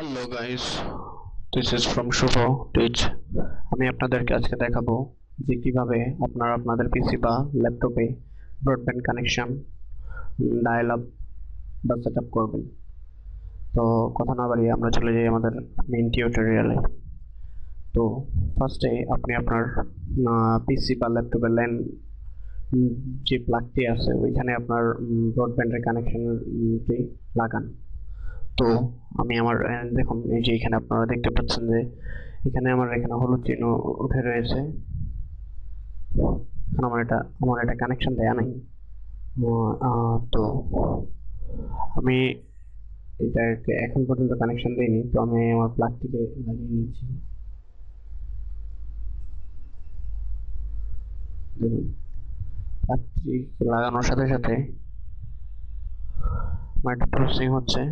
Hello guys, this is from Shubho teach. আমি আপনাদেরকে আজকে দেখাবো যে কিভাবে আপনারা আপনাদের পিসি বা ল্যাপটপে ব্রডব্যান্ড কানেকশন ডায়াল আপ বা সেট আপ করবেন। তো কথা না বাড়িয়ে আমরা চলে যাই আমাদের মেইন টিউটোরিয়ালে। তো ফার্স্টে আপনি আপনার পিসি বা ল্যাপটপের ল্যান যে প্লাগটি আছে ওইখানে আপনার ব্রডব্যান্ডের কানেকশনটি লাগান। তো আমি আমার দেখুন, এই যে এখানে আপনারা দেখতে পাচ্ছেন যে এখানে হলুদ চিহ্ন উঠে রয়েছে। এখন আমার এটা কানেকশন দেয়া নাই। তো আমি এটাকে এখন পর্যন্ত কানেকশন দেইনি, তো আমি আমার প্লাগটিকে লাগিয়ে নিচ্ছি। দেখুন, প্লাগটি লাগানোর সাথে সাথে আমার একটা প্রসেসিং হচ্ছে।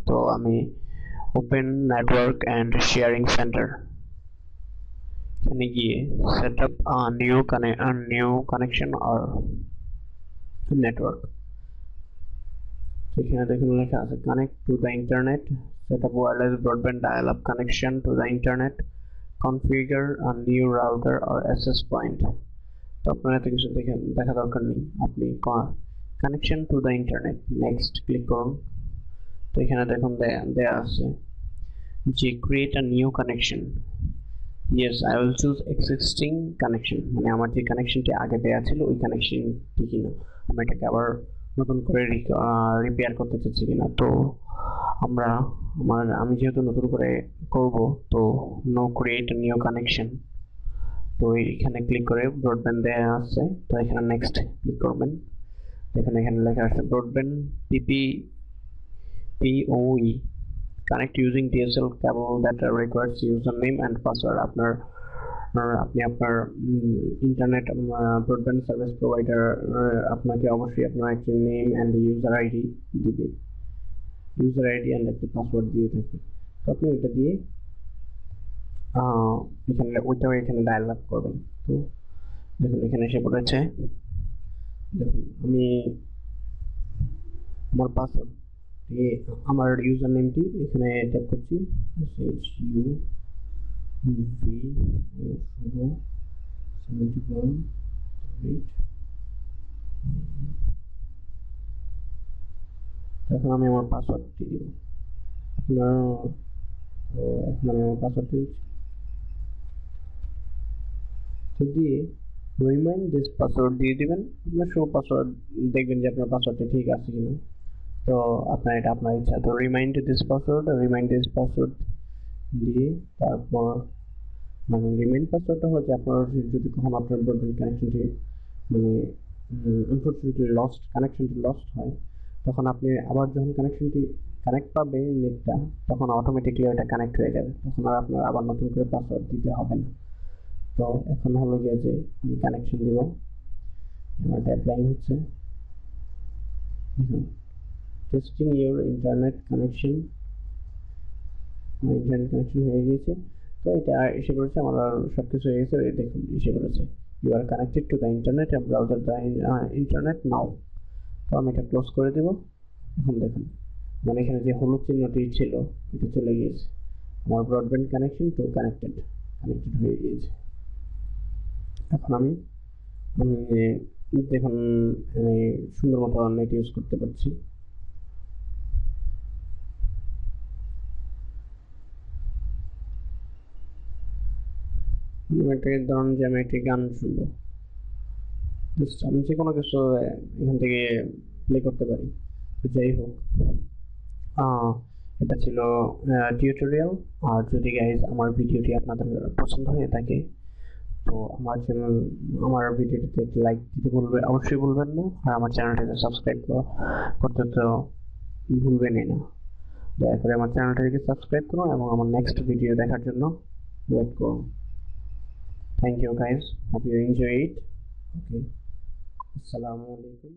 তো আমি open network and sharing centre এখানে গিয়ে set up new connection or network. এখানে দেখুন লেখা আছে connect to the internet, set up wireless broadband dial up connection to the internet, configure a new router or access point. তো আপনার এত কিছু দেখা দরকার নেই, আপনি connection to the internet next click করুন। তো এখানে দেখুন দেয়া আছে যে create a new connection. Yes, I will choose existing connection, মানে আমার যে কানেকশনটি আগে দেওয়া ছিল ওই কানেকশনটি কিনা, আমি এটাকে আবার নতুন করে রিপেয়ার করতে চাচ্ছি কিনা। তো আমি যেহেতু নতুন করে করব, তো নো ক্রিয়েট নিউ কানেকশন। তো এখানে ক্লিক করে ব্রডব্যান্ড দেওয়া আছে, তো এখানে নেক্সট ক্লিক করবেন। দেখুন এখানে লেখা আছে broadband POE connect using DSL cable that requires username and password। আপনি আপনার ইন্টারনেট ব্রডব্যান্ড সার্ভিস প্রোভাইডার আপনাকে অবশ্যই আপনার একটি নেম অ্যান্ড ইউজার আইডি দিবে, ইউজার আইডি অ্যান্ড একটি পাসওয়ার্ড দিয়ে থাকে। তো আপনি ওইটা দিয়ে এখানে ডায়াল আপ করবেন। তো দেখুন এখানে এসে পড়েছে। দেখুন আমি আমার পাসওয়ার্ড আমার ইউজার নেমটি এখানে ট্যাপ করছি, এখন আমি আমার পাসওয়ার্ডটি দিব। এখন আমি আমার পাসওয়ার্ডটি দিচ্ছি। তো দিয়ে রিমাইন্ড দিস পাসওয়ার্ড দিয়ে দিবেন। আপনার শো পাসওয়ার্ড দেখবেন যে আপনার পাসওয়ার্ডটা ঠিক আছে কিনা। তো আপনার ইচ্ছা। তো রিমাইন্ড দিস পাসওয়ার্ড দিয়ে তারপর রিমাইন্ড পাসওয়ার্ডটা হচ্ছে আপনার যদি কখনো আপনার ব্রডব্যান্ড কানেকশনটি মানে আনফরচুনেটলি কানেকশনটি লস্ট হয়, তখন আপনি আবার যখন কানেক্ট পাবে নেটটা, তখন অটোমেটিকলি ওটা কানেক্ট হয়ে যাবে, তখন আর আপনার আবার নতুন করে পাসওয়ার্ড দিতে হবে না। তো এখন হলো গিয়ে যে আমি কানেকশন দিব, আমার ডেডলাইন হচ্ছে দেখুন টেস্টিং ইউর ইন্টারনেট কানেকশন। আমার ইন্টারনেট কানেকশন হয়ে গিয়েছে। তো এটা এসে পড়েছে, আমার সব কিছু হয়ে গেছে। দেখুন এসে পড়েছে you are connected to the internet and browser the internet now. তো আমি এটা ক্লোজ করে দেব। এখন দেখুন মানে এখানে যে হলুদ চিহ্নটি ছিল এটা চলে গিয়েছে, আমার ব্রডব্যান্ড কানেকশন তো কানেক্টেড হয়ে গিয়েছে। এখন আমি দেখুন আমি সুন্দর মতো নেট ইউজ করতে পারছি। ধরুন যে আমি একটি গান শুনবো, আমি যে কোনো কিছু এখান থেকে প্লে করতে পারি। তো যাই হোক, এটা ছিল টিউটোরিয়াল। আর যদি গাইজ আমার ভিডিওটি আপনাদের পছন্দ হয়ে থাকে, তো আমার ভিডিওটিতে একটি লাইক দিতে অবশ্যই ভুলবেন না। আর আমার চ্যানেলটিতে সাবস্ক্রাইব করতে তো ভুলবেনই না। দয়া করে আমার চ্যানেলটিকে সাবস্ক্রাইব করুন এবং আমার নেক্সট ভিডিও দেখার জন্য ওয়েট করুন। Thank you guys, hope you enjoy it. Okay, আসসালামু আলাইকুম।